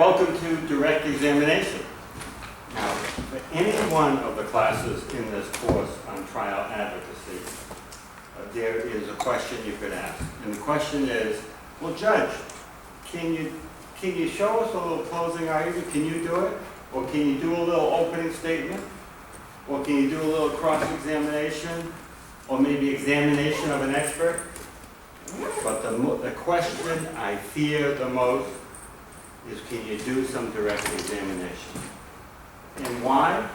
welcome to direct examination. Now, for any one of the classes in this course on trial advocacy, there is a question you could ask. And the question is, well, Judge, can you show us a little closing argument? Can you do it? Or can you do a little opening statement? Or can you do a little cross-examination? Or maybe examination of an expert? But the question I fear the most is, can you do some direct examination? And why?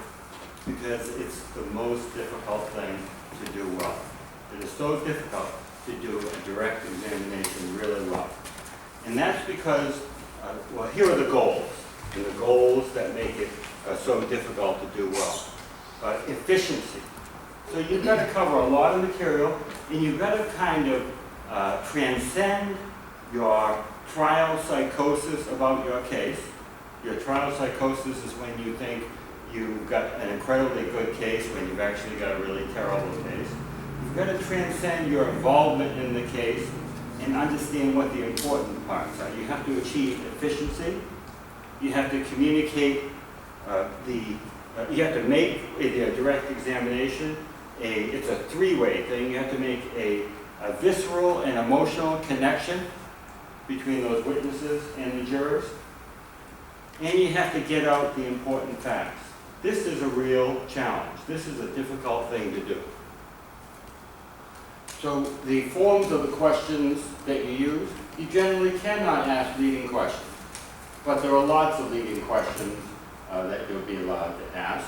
Because it's the most difficult thing to do well. It is so difficult to do a direct examination really well. And that's because, well, here are the goals, and the goals that make it so difficult to do well. Efficiency. So you've got to cover a lot of material, and you've got to kind of transcend your trial psychosis about your case. Your trial psychosis is when you think you've got an incredibly good case when you've actually got a really terrible case. You've got to transcend your involvement in the case and understand what the important parts are. You have to achieve efficiency. You have to communicate you have to make a direct examination. It's a three-way thing. You have to make a visceral and emotional connection between those witnesses and the jurors. And you have to get out the important facts. This is a real challenge. This is a difficult thing to do. So the forms of the questions that you use, you generally cannot ask leading questions. But there are lots of leading questions that you'll be allowed to ask.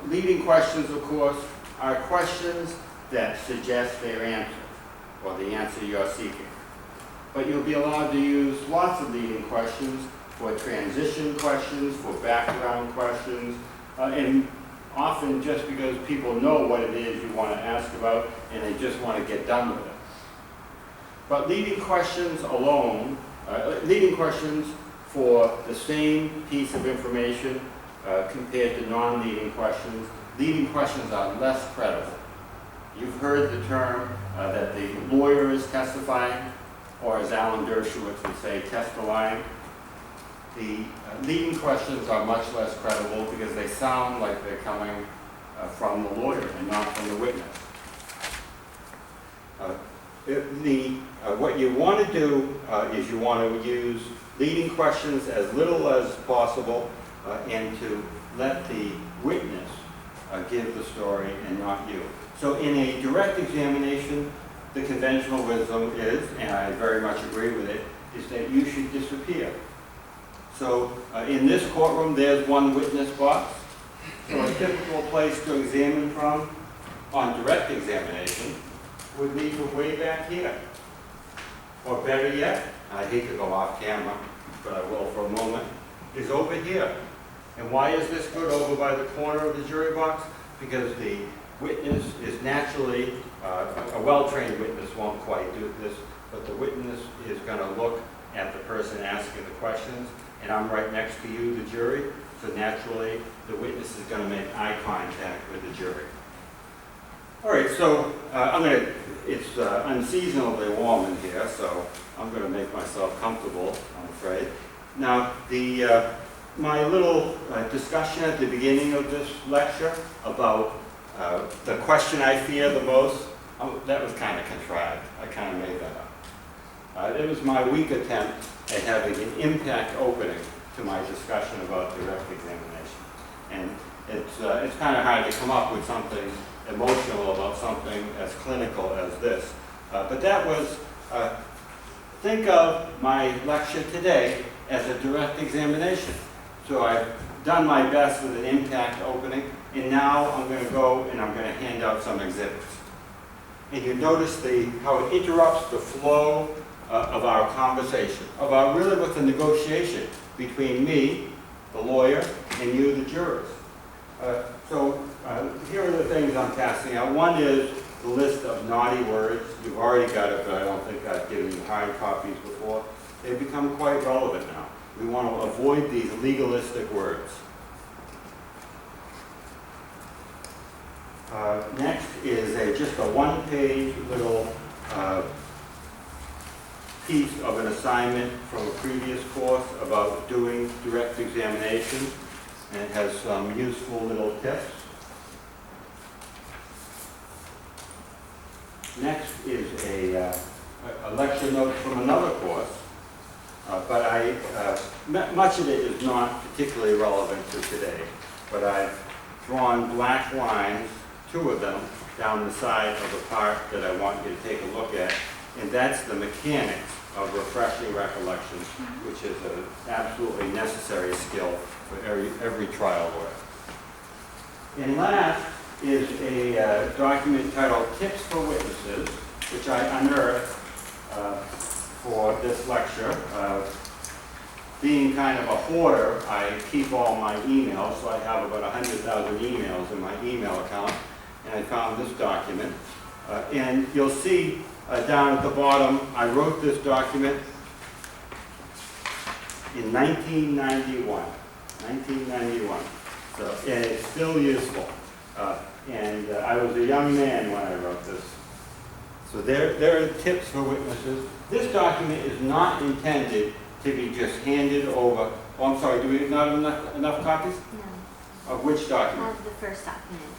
Leading questions, of course, are questions that suggest their answer, or the answer you're seeking. But you'll be allowed to use lots of leading questions for transition questions, for background questions, and often just because people know what it is you want to ask about and they just want to get done with it. But leading questions alone, leading questions for the same piece of information compared to non-leading questions, leading questions are less credible. You've heard the term that the lawyer is testifying, or as Alan Dershowitz would say, testifying. The leading questions are much less credible because they sound like they're coming from the lawyer and not from the witness. What you want to do is you want to use leading questions as little as possible and to let the witness give the story and not you. So in a direct examination, the conventional wisdom is, and I very much agree with it, is that you should disappear. So in this courtroom, there's one witness box. So a typical place to examine from on direct examination would be from way back here. Or better yet, I hate to go off camera, but I will for a moment, is over here. And why is this good over by the corner of the jury box? Because the witness is naturally, a well-trained witness won't quite do this, but the witness is going to look at the person asking the questions, and I'm right next to you, the jury, so naturally the witness is going to make eye contact with the jury. All right, so it's unseasonably warm in here, so I'm going to make myself comfortable, I'm afraid. Now, my little discussion at the beginning of this lecture about the question I fear the most, that was kind of contrived. I kind of made that up. It was my weak attempt at having an impact opening to my discussion about direct examination. And it's kind of hard to come up with something emotional about something as clinical as this. But that was, think of my lecture today as a direct examination. So I've done my best with an impact opening, and now I'm going to go and I'm going to hand out some exhibits. And you notice how it interrupts the flow of our conversation, really with the negotiation between me, the lawyer, and you, the jurors. So here are the things I'm passing out. One is the list of naughty words. You've already got it, but I don't think I've given you hard copies before. They've become quite relevant now. We want to avoid these legalistic words. Next is just a one-page little piece of an assignment from a previous course about doing direct examination, and it has some useful little tips. Next is a lecture note from another course, but much of it is not particularly relevant to today, but I've drawn black lines, 2 of them, down the side of the part that I want you to take a look at, and that's the mechanics of refreshing recollection, which is an absolutely necessary skill for every trial lawyer. And last is a document titled Tips for Witnesses, which I unearthed for this lecture. Being kind of a hoarder, I keep all my emails, so I have about 100,000 emails in my email account, and I found this document. And you'll see down at the bottom, I wrote this document in 1991. 1991. So, and it's still useful. I was a young man when I wrote this. So there are tips for witnesses. This document is not intended to be just handed over. Oh, I'm sorry, do we not have enough copies? No. Of which document? Of the first document.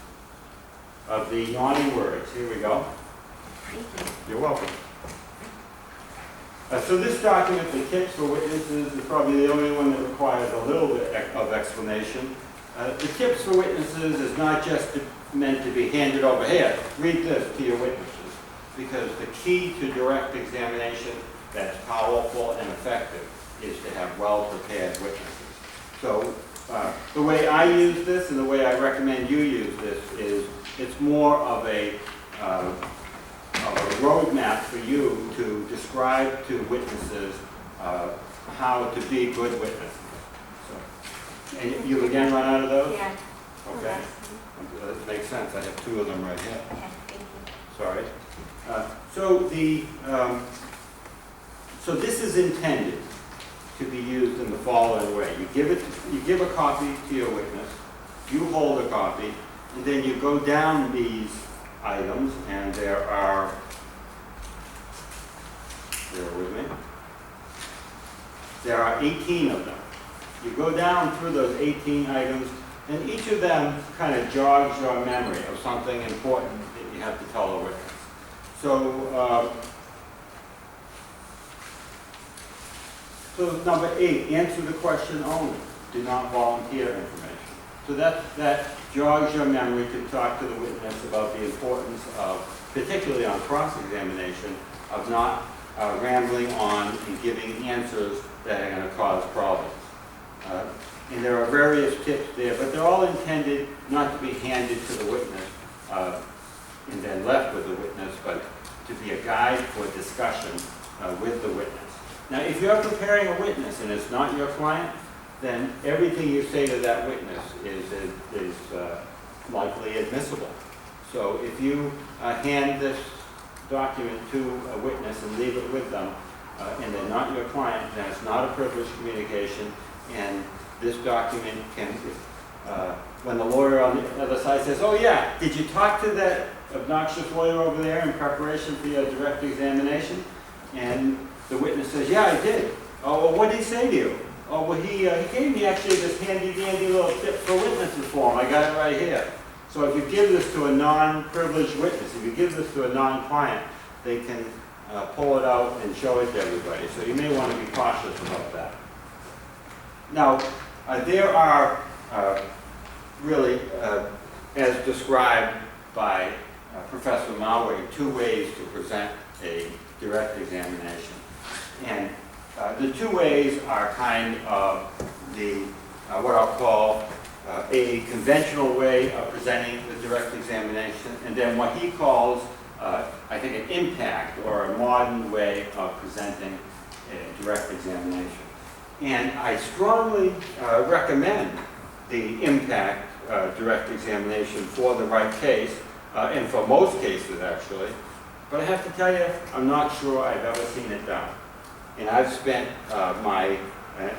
Of the naughty words. Here we go. Thank you. You're welcome. So this document, the tips for witnesses, is probably the only one that requires a little bit of explanation. The tips for witnesses is not just meant to be handed over here. Read this to your witnesses, because the key to direct examination that's powerful and effective is to have well-prepared witnesses. So the way I use this and the way I recommend you use this is it's more of a roadmap for you to describe to witnesses how to be good witnesses. So, and you again run out of those? Yeah. Okay. That makes sense. I have 2 of them right here. Okay, thank you. Sorry. So this is intended to be used in the following way. You give a copy to your witness, you hold a copy, and then you go down these items, and there are, bear with me, there are 18 of them. You go down through those 18 items, and each of them kind of jogs your memory of something important that you have to tell a witness. So number 8, answer the question only. Do not volunteer information. So that jogs your memory to talk to the witness about the importance of, particularly on cross-examination, of not rambling on and giving answers that are going to cause problems. And there are various tips there, but they're all intended not to be handed to the witness and then left with the witness, but to be a guide for discussion with the witness. Now, if you're preparing a witness and it's not your client, then everything you say to that witness is likely admissible. So if you hand this document to a witness and leave it with them, and they're not your client, then it's not a privileged communication, and this document can, when the lawyer on the other side says, oh yeah, did you talk to that obnoxious lawyer over there in preparation for your direct examination? And the witness says, yeah, I did. Oh, well, what did he say to you? Oh, well, he gave me actually this handy-dandy little tip for witnesses form. I got it right here. So if you give this to a non-privileged witness, if you give this to a non-client, they can pull it out and show it to everybody. So you may want to be cautious about that. Now, there are really, as described by Professor Malway, 2 ways to present a direct examination. And the 2 ways are kind of the, what I'll call a conventional way of presenting the direct examination, and then what he calls, I think, an impact or a modern way of presenting a direct examination. And I strongly recommend the impact direct examination for the right case, and for most cases actually. But I have to tell you, I'm not sure I've ever seen it done. And I've spent my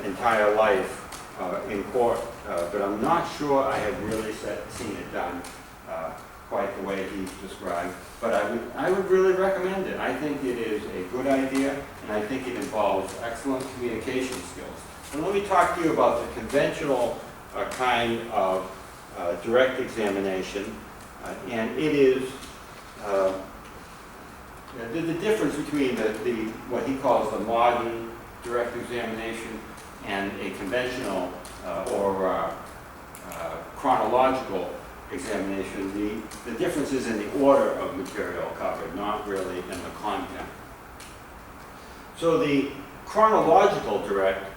entire life in court, but I'm not sure I have really seen it done quite the way he's described, but I would really recommend it. I think it is a good idea, and I think it involves excellent communication skills. And let me talk to you about the conventional kind of direct examination, and it is the difference between what he calls the modern direct examination and a conventional or chronological examination. The difference is in the order of material covered, not really in the content. So the chronological direct,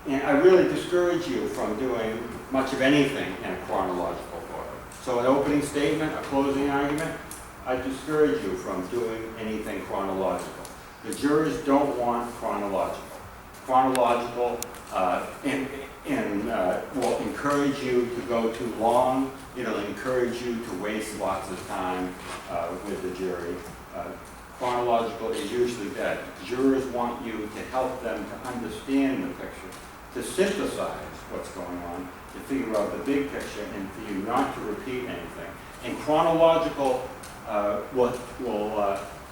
and I really discourage you from doing much of anything in a chronological order. So an opening statement, a closing argument, I discourage you from doing anything chronological. The jurors don't want chronological. Chronological will encourage you to go too long. It'll encourage you to waste lots of time with the jury. Chronological is usually bad. Jurors want you to help them to understand the picture, to synthesize what's going on, to figure out the big picture, and for you not to repeat anything. And chronological will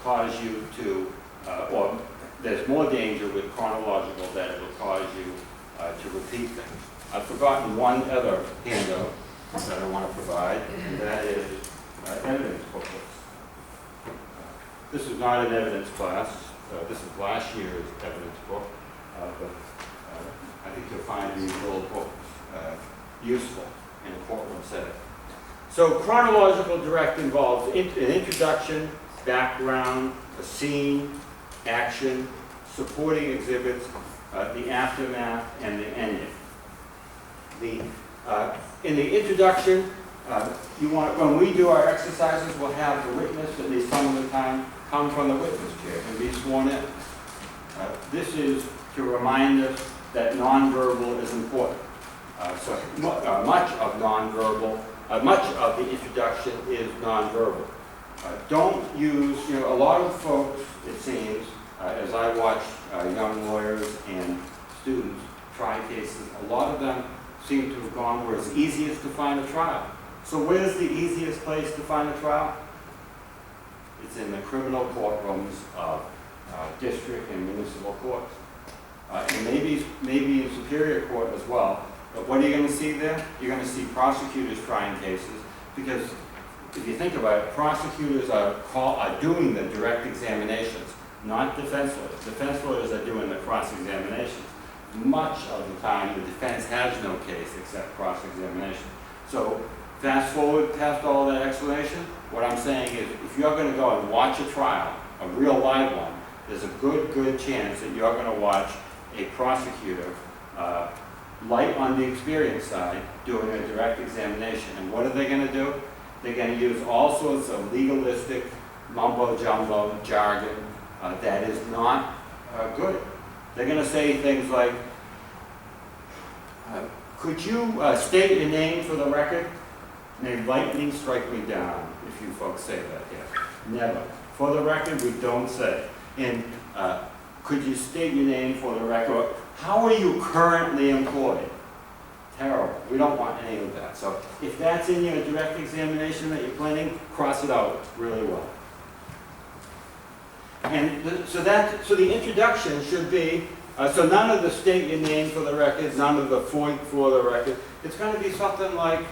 cause you to, or there's more danger with chronological that it will cause you to repeat things. I've forgotten one other handout that I want to provide, and that is evidence booklets. This is not an evidence class. This is last year's evidence book, but I think you'll find these little books useful in a courtroom setting. So chronological direct involves an introduction, background, a scene, action, supporting exhibits, the aftermath, and the ending. In the introduction, when we do our exercises, we'll have the witness, at least some of the time, come from the witness chair and be sworn in. This is to remind us that nonverbal is important. So much of the introduction is nonverbal. Don't use, a lot of folks, it seems, as I watch young lawyers and students try cases, a lot of them seem to have gone where it's easiest to find a trial. So where's the easiest place to find a trial? It's in the criminal courtrooms of district and municipal courts. And maybe in Superior Court as well. But what are you going to see there? You're going to see prosecutors trying cases, because if you think about it, prosecutors are doing the direct examinations, not defense lawyers. Defense lawyers are doing the cross-examinations. Much of the time, the defense has no case except cross-examination. So fast forward past all that explanation, what I'm saying is, if you're going to go and watch a trial, a real live one, there's a good chance that you're going to watch a prosecutor light on the experience side doing a direct examination. And what are they going to do? They're going to use all sorts of legalistic mumbo-jumbo jargon that is not good. They're going to say things like, could you state your name for the record? May lightning strike me down if you folks say that here. Never. For the record, we don't say. And could you state your name for the record? How are you currently employed? Terrible. We don't want any of that. So if that's in your direct examination that you're planning, cross it out really well. And so the introduction should be, so none of the state your name for the record, none of the point for the record. It's going to be something like,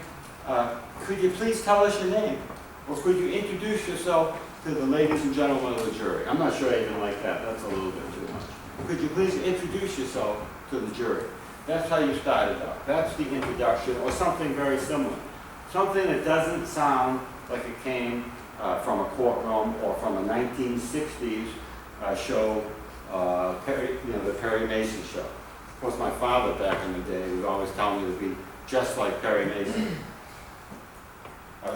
could you please tell us your name? Or could you introduce yourself to the ladies and gentlemen of the jury? I'm not sure I even like that. That's a little bit too much. Could you please introduce yourself to the jury? That's how you start it out. That's the introduction, or something very similar. Something that doesn't sound like it came from a courtroom or from a 1960s show, the Perry Mason show. Of course, my father back in the day would always tell me to be just like Perry Mason.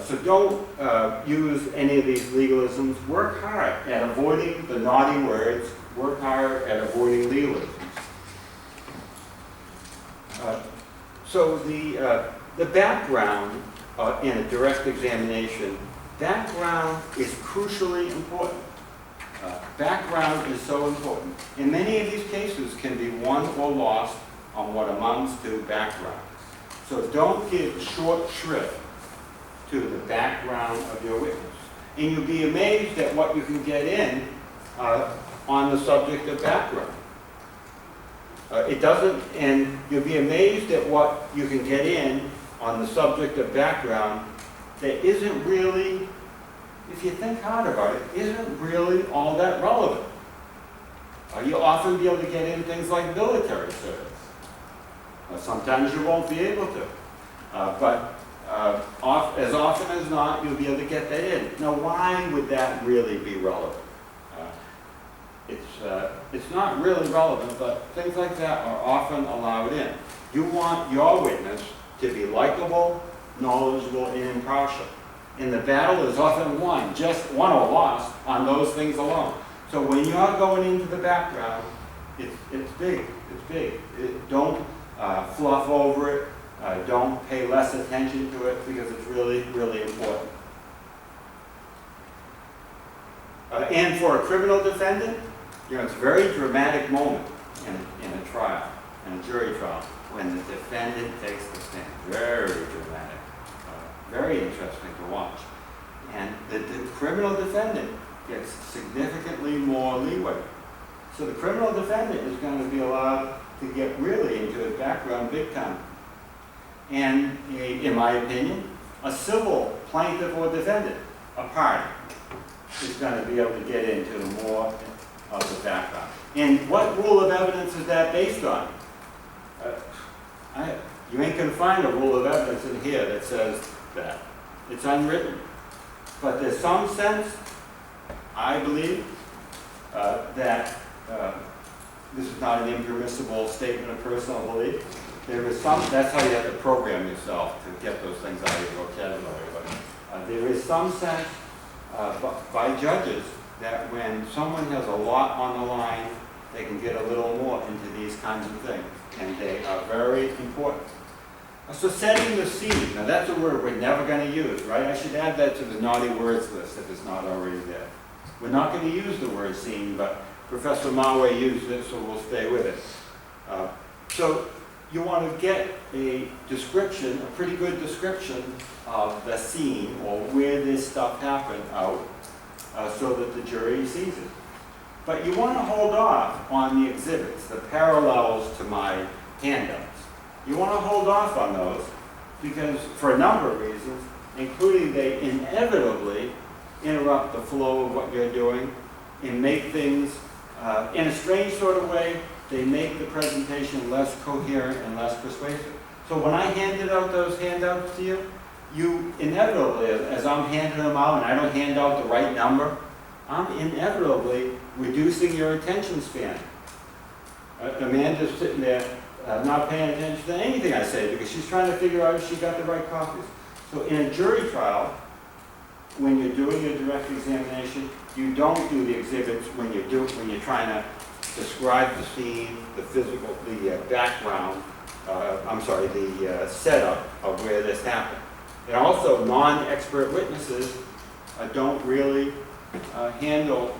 So don't use any of these legalisms. Work hard at avoiding the naughty words. Work hard at avoiding legalisms. So the background in a direct examination, background is crucially important. Background is so important. And many of these cases can be won or lost on what amounts to background. So don't give short shrift to the background of your witness. And you'll be amazed at what you can get in on the subject of background. And you'll be amazed at what you can get in on the subject of background that isn't really, if you think hard about it, isn't really all that relevant. You'll often be able to get in things like military service. Sometimes you won't be able to. But as often as not, you'll be able to get that in. Now, why would that really be relevant? It's not really relevant, but things like that are often allowed in. You want your witness to be likable, knowledgeable, and impartial. And the battle is often won or lost on those things alone. So when you're going into the background, it's big. It's big. Don't fluff over it. Don't pay less attention to it because it's really, really important. And for a criminal defendant, it's a very dramatic moment in a trial, in a jury trial, when the defendant takes the stand. Very dramatic. Very interesting to watch. And the criminal defendant gets significantly more leeway. So the criminal defendant is going to be allowed to get really into his background big time. And in my opinion, a civil plaintiff or defendant, a party, is going to be able to get into more of the background. And what rule of evidence is that based on? You ain't going to find a rule of evidence in here that says that. It's unwritten. But there's some sense, I believe, that this is not an impermissible statement of personal belief. There is some, that's how you have to program yourself to get those things out of your vocabulary. But there is some sense by judges that when someone has a lot on the line, they can get a little more into these kinds of things. And they are very important. So setting the scene, now that's a word we're never going to use, right? I should add that to the naughty words list if it's not already there. We're not going to use the word scene, but Professor Marway used it, so we'll stay with it. So you want to get a description, a pretty good description of the scene or where this stuff happened out so that the jury sees it. But you want to hold off on the exhibits, the parallels to my handouts. You want to hold off on those because for a number of reasons, including they inevitably interrupt the flow of what you're doing and make things, in a strange sort of way, they make the presentation less coherent and less persuasive. So when I handed out those handouts to you, you inevitably, as I'm handing them out and I don't hand out the right number, I'm inevitably reducing your attention span. Amanda's sitting there not paying attention to anything I say because she's trying to figure out if she got the right copies. So in a jury trial, when you're doing a direct examination, you don't do the exhibits when you're trying to describe the scene, the physical, the background, the setup of where this happened. And also, non-expert witnesses don't really handle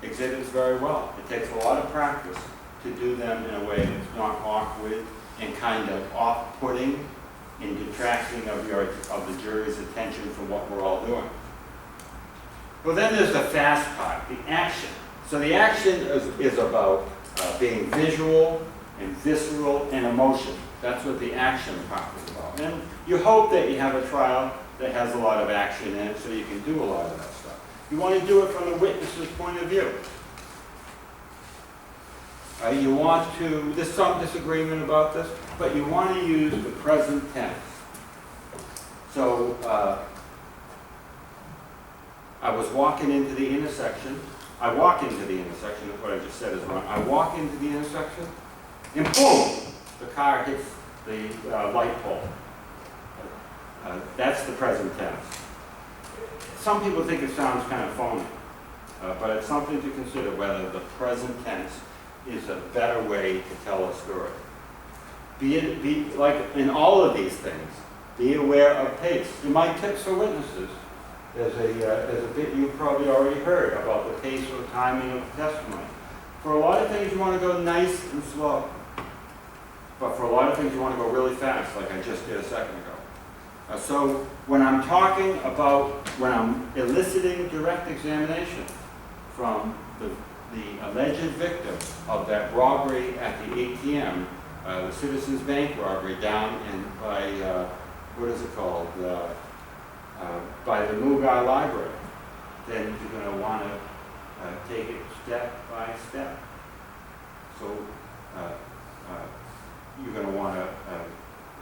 exhibits very well. It takes a lot of practice to do them in a way that's not awkward and kind of off-putting and detracting of the jury's attention from what we're all doing. Well, then there's the fast part, the action. So the action is about being visual and visceral and emotion. That's what the action part is about. And you hope that you have a trial that has a lot of action in it so you can do a lot of that stuff. You want to do it from the witness's point of view. You want to, there's some disagreement about this, but you want to use the present tense. So I was walking into the intersection. I walk into the intersection, that's what I just said is wrong. I walk into the intersection, and boom, the car hits the light pole. That's the present tense. Some people think it sounds kind of phony, but it's something to consider whether the present tense is a better way to tell a story. Be like in all of these things, be aware of pace. In my tips for witnesses, there's a bit you've probably already heard about the pace or timing of testimony. For a lot of things, you want to go nice and slow. But for a lot of things, you want to go really fast, like I just did a second ago. So when I'm talking about, when I'm eliciting direct examination from the alleged victim of that robbery at the ATM, the Citizens Bank robbery down by, what is it called, by the Mugai Library, then you're going to want to take it step by step. So you're going to want to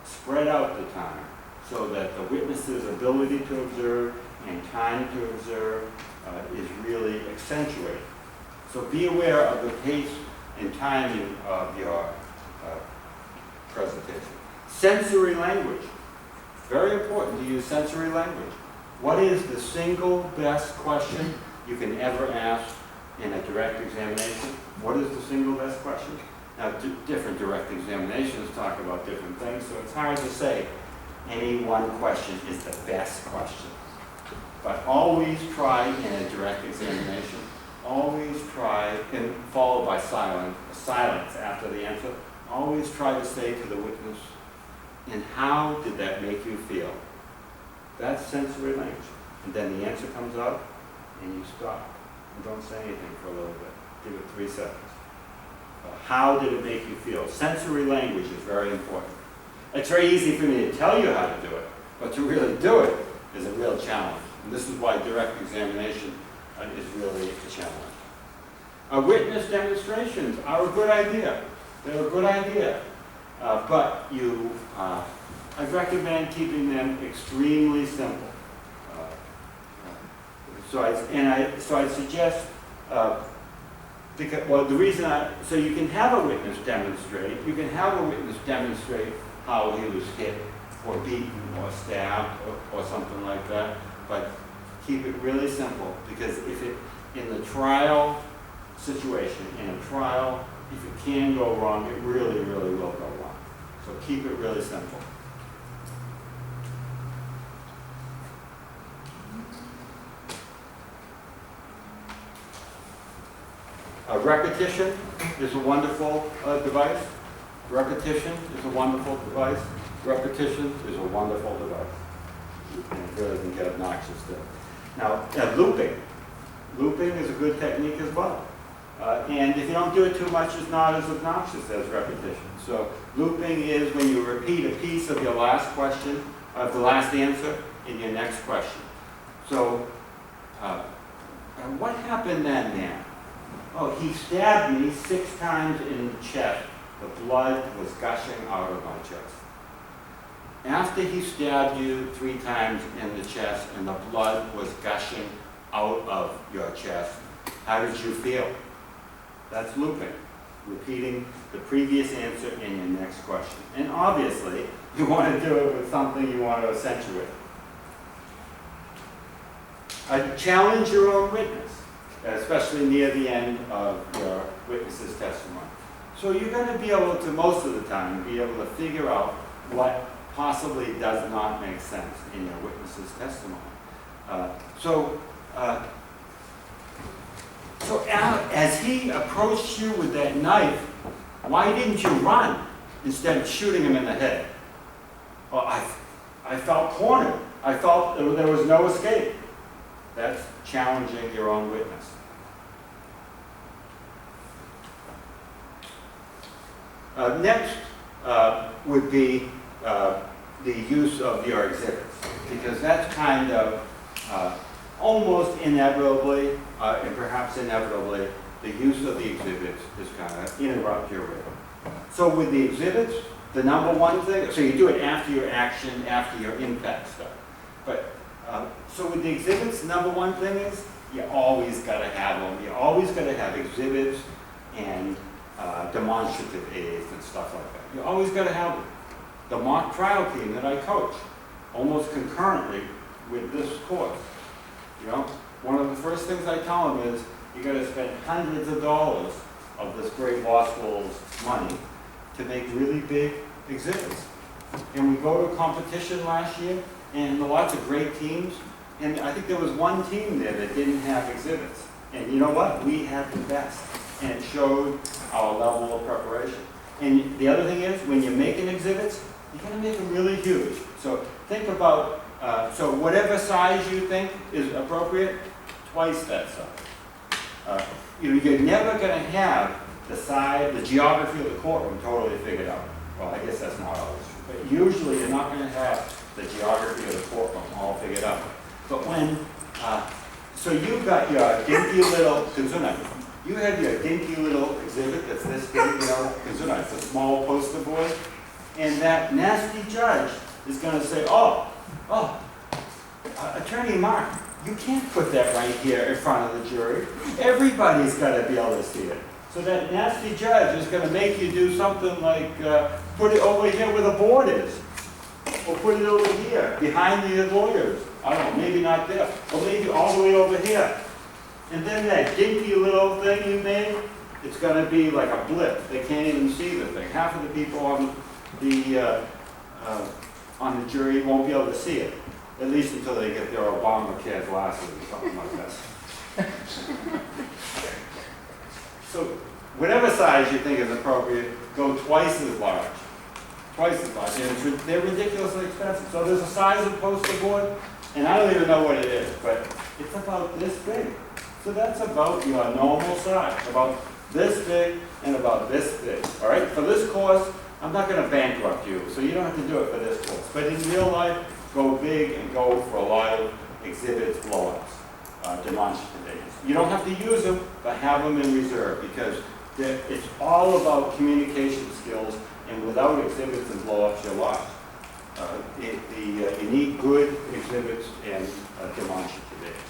spread out the time so that the witness's ability to observe and time to observe is really accentuated. So be aware of the pace and timing of your presentation. Sensory language. Very important to use sensory language. What is the single best question you can ever ask in a direct examination? What is the single best question? Now, different direct examinations talk about different things, so it's hard to say any one question is the best question. But always try in a direct examination, always try, and followed by silence after the answer, always try to say to the witness, and how did that make you feel? That's sensory language. And then the answer comes out, and you stop. And don't say anything for a little bit. Give it 3 seconds. How did it make you feel? Sensory language is very important. It's very easy for me to tell you how to do it, but to really do it is a real challenge. And this is why direct examination is really a challenge. Witness demonstrations are a good idea. They're a good idea. But I recommend keeping them extremely simple. So I suggest, so you can have a witness demonstrate. You can have a witness demonstrate how he was hit or beaten or stabbed or something like that. But keep it really simple, because in the trial situation, in a trial, if it can go wrong, it really, really will go wrong. So keep it really simple. Repetition is a wonderful device. Repetition is a wonderful device. Repetition is a wonderful device. And it really can get obnoxious too. Now, looping. Looping is a good technique as well. And if you don't do it too much, it's not as obnoxious as repetition. So looping is when you repeat a piece of your last question, of the last answer, in your next question. So what happened then, man? Oh, he stabbed me 6 times in the chest. The blood was gushing out of my chest. After he stabbed you 3 times in the chest and the blood was gushing out of your chest, how did you feel? That's looping, repeating the previous answer in your next question. And obviously, you want to do it with something you want to accentuate. Challenge your own witness, especially near the end of your witness's testimony. So you're going to be able to, most of the time, be able to figure out what possibly does not make sense in your witness's testimony. So as he approached you with that knife, why didn't you run instead of shooting him in the head? Well, I felt cornered. I felt there was no escape. That's challenging your own witness. Next would be the use of your exhibits, because that's kind of almost inevitably, and perhaps inevitably, the use of the exhibits is kind of interrupt your rhythm. So with the exhibits, the number one thing, so you do it after your action, after your impact stuff. But so with the exhibits, the number one thing is you always got to have them. You always got to have exhibits and demonstrative aids and stuff like that. You always got to have them. The mock trial team that I coach, almost concurrently with this course, one of the first things I tell them is you got to spend hundreds of dollars of this great law school's money to make really big exhibits. And we go to a competition last year, and lots of great teams, and I think there was one team there that didn't have exhibits. And you know what? We had the best, and it showed our level of preparation. And the other thing is, when you're making exhibits, you got to make them really huge, So think about, so whatever size you think is appropriate, twice that size. You're never going to have the size, the geography of the courtroom totally figured out. Well, I guess that's not always true, but usually you're not going to have the geography of the courtroom all figured out. But when, so you've got your dinky little, you have your dinky little exhibit that's this big, it's a small poster board, and that nasty judge is going to say, Attorney Mark, you can't put that right here in front of the jury. Everybody's got to be able to see it. So that nasty judge is going to make you do something like put it over here where the board is. Or put it over here, behind the lawyers. I don't know, maybe not there. Or maybe all the way over here. And then that dinky little thing you made, it's going to be like a blip. They can't even see the thing. Half of the people on the jury won't be able to see it. At least until they get their Obamacare glasses or something like that. So whatever size you think is appropriate, go twice as large. Twice as large. And they're ridiculously expensive. So there's a size of poster board, and I don't even know what it is, but it's about this big. So that's about your normal size, about this big and about this big. All right? For this course, I'm not going to bankrupt you, so you don't have to do it for this course. But in real life, go big and go for a lot of exhibits, blowups, demonstrative days. You don't have to use them, but have them in reserve, because it's all about communication skills, and without exhibits and blowups, you're lost. You need good exhibits and demonstrative days.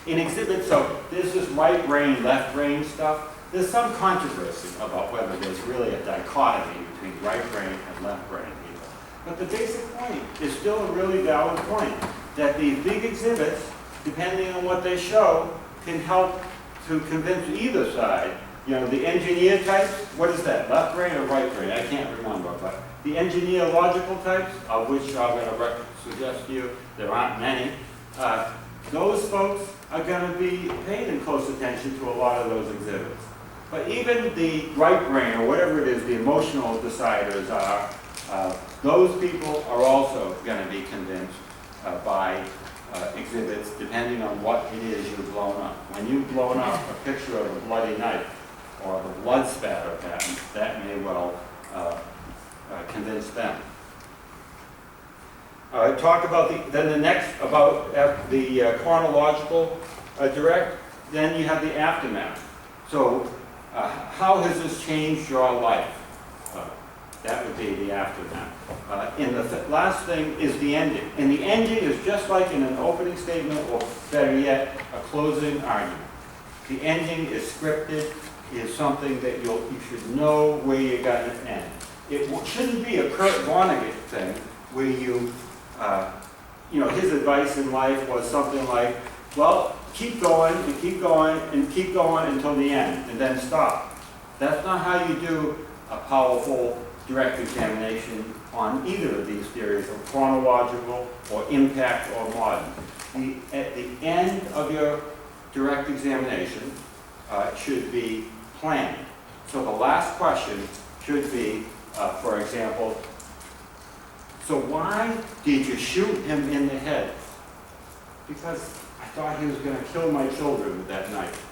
In exhibits, so there's this right brain, left brain stuff. There's some controversy about whether there's really a dichotomy between right brain and left brain people. But the basic point is still a really valid point, that these big exhibits, depending on what they show, can help to convince either side. The engineer types, what is that, left brain or right brain? I can't remember, but the engineer logical types, of which I'm going to suggest to you, there aren't many, those folks are going to be paying close attention to a lot of those exhibits. But even the right brain, or whatever it is, the emotional deciders are, those people are also going to be convinced by exhibits, depending on what it is you've blown up. When you've blown up a picture of a bloody knife, or the blood spatter pattern, that may well convince them. Talk about the next, about the chronological direct, then you have the aftermath. So, how has this changed your life? That would be the aftermath. And the last thing is the ending. And the ending is just like in an opening statement, or better yet, a closing argument. The ending is scripted, is something that you should know where you're going to end. It shouldn't be a Kurt Vonnegut thing where his advice in life was something like, well, keep going and keep going and keep going until the end, and then stop. That's not how you do a powerful direct examination on either of these theories of chronological or impact or modern. At the end of your direct examination should be planned. So the last question should be, for example, so why did you shoot him in the head? Because I thought he was going to kill my children with that knife.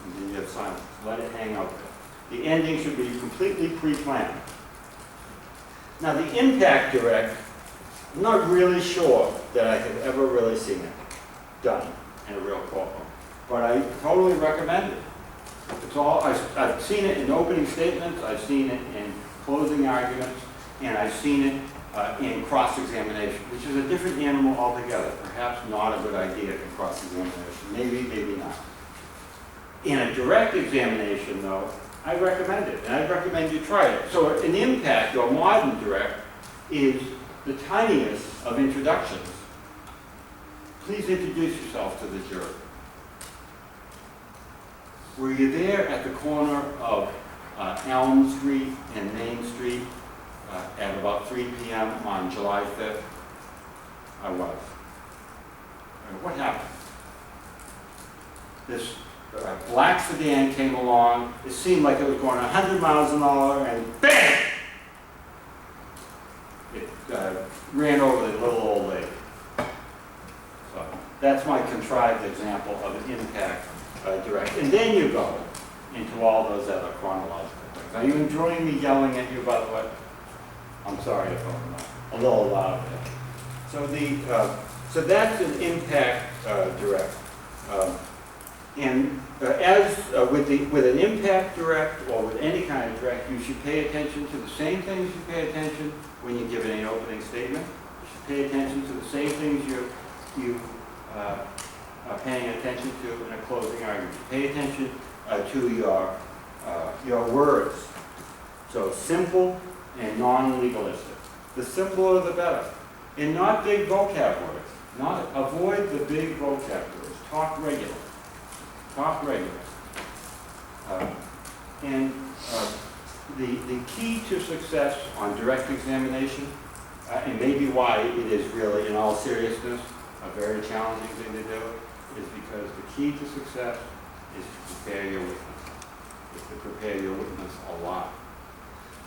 And then you have silence. Let it hang out there. The ending should be completely pre-planned. Now the impact direct, I'm not really sure that I have ever really seen it done in a real courtroom. But I totally recommend it. It's all, I've seen it in opening statements, I've seen it in closing arguments, and I've seen it in cross-examination, which is a different animal altogether. Perhaps not a good idea in cross-examination. Maybe, maybe not. In a direct examination, though, I recommend it, and I recommend you try it. So an impact, or modern direct, is the tiniest of introductions. Please introduce yourself to the jury. Were you there at the corner of Elm Street and Main Street at about 3 p.m. on July 5th? I was. What happened? This black sedan came along. It seemed like it was going 100 miles an hour, and bang! That's my contrived example of an impact direct. And then you go into all those other chronological things. Are you enjoying me yelling at you, by the way? I'm sorry if I'm a little loud there. So that's an impact direct. With an impact direct or with any kind of direct, you should pay attention to the same things you pay attention when you give an opening statement. You should pay attention to the same things you are paying attention to in a closing argument. Pay attention to your words. So simple and non-legalistic. The simpler the better. And not big vocab words. Avoid the big vocab words. Talk regular. Talk regular. The key to success on direct examination, and maybe why it is really, in all seriousness, a very challenging thing to do, is because the key to success is to prepare your witness. Is to prepare your witness a lot.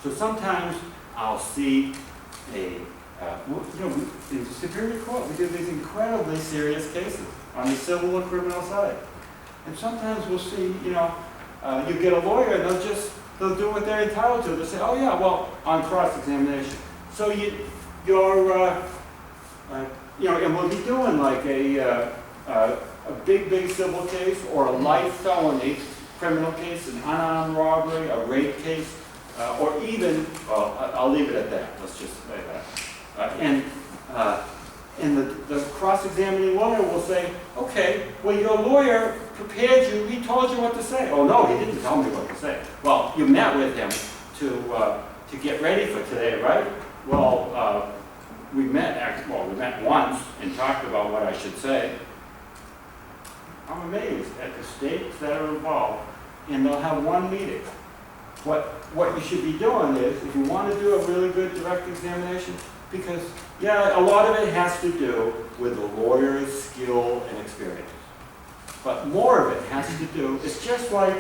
So sometimes I'll see in the Superior Court, we do these incredibly serious cases on the civil or criminal side. And sometimes we'll see, you get a lawyer and they'll do what they're entitled to. They'll say, oh yeah, well, on cross-examination. So and we'll be doing like a big civil case or a light felony criminal case, an unarmed robbery, a rape case, or even, I'll leave it at that. Let's just say that. And the cross-examining lawyer will say, okay, well, your lawyer prepared you, he told you what to say. Oh, no, he didn't tell me what to say. Well, you met with him to get ready for today, right? Well, we met once and talked about what I should say. I'm amazed at the stakes that are involved, and they'll have one meeting. What you should be doing is, if you want to do a really good direct examination, because, yeah, a lot of it has to do with the lawyer's skill and experience. But more of it has to do, it's just like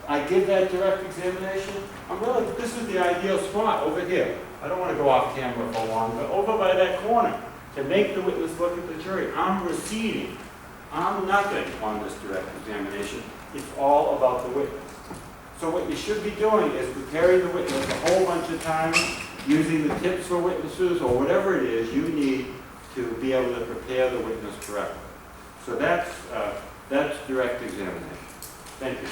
I give that direct examination, this is the ideal spot over here. I don't want to go off camera for long, but over by that corner, to make the witness look at the jury. I'm receding. I'm nothing on this direct examination. It's all about the witness. So what you should be doing is preparing the witness a whole bunch of times, using the tips for witnesses or whatever it is you need to be able to prepare the witness correctly. So that's direct examination. Thank you.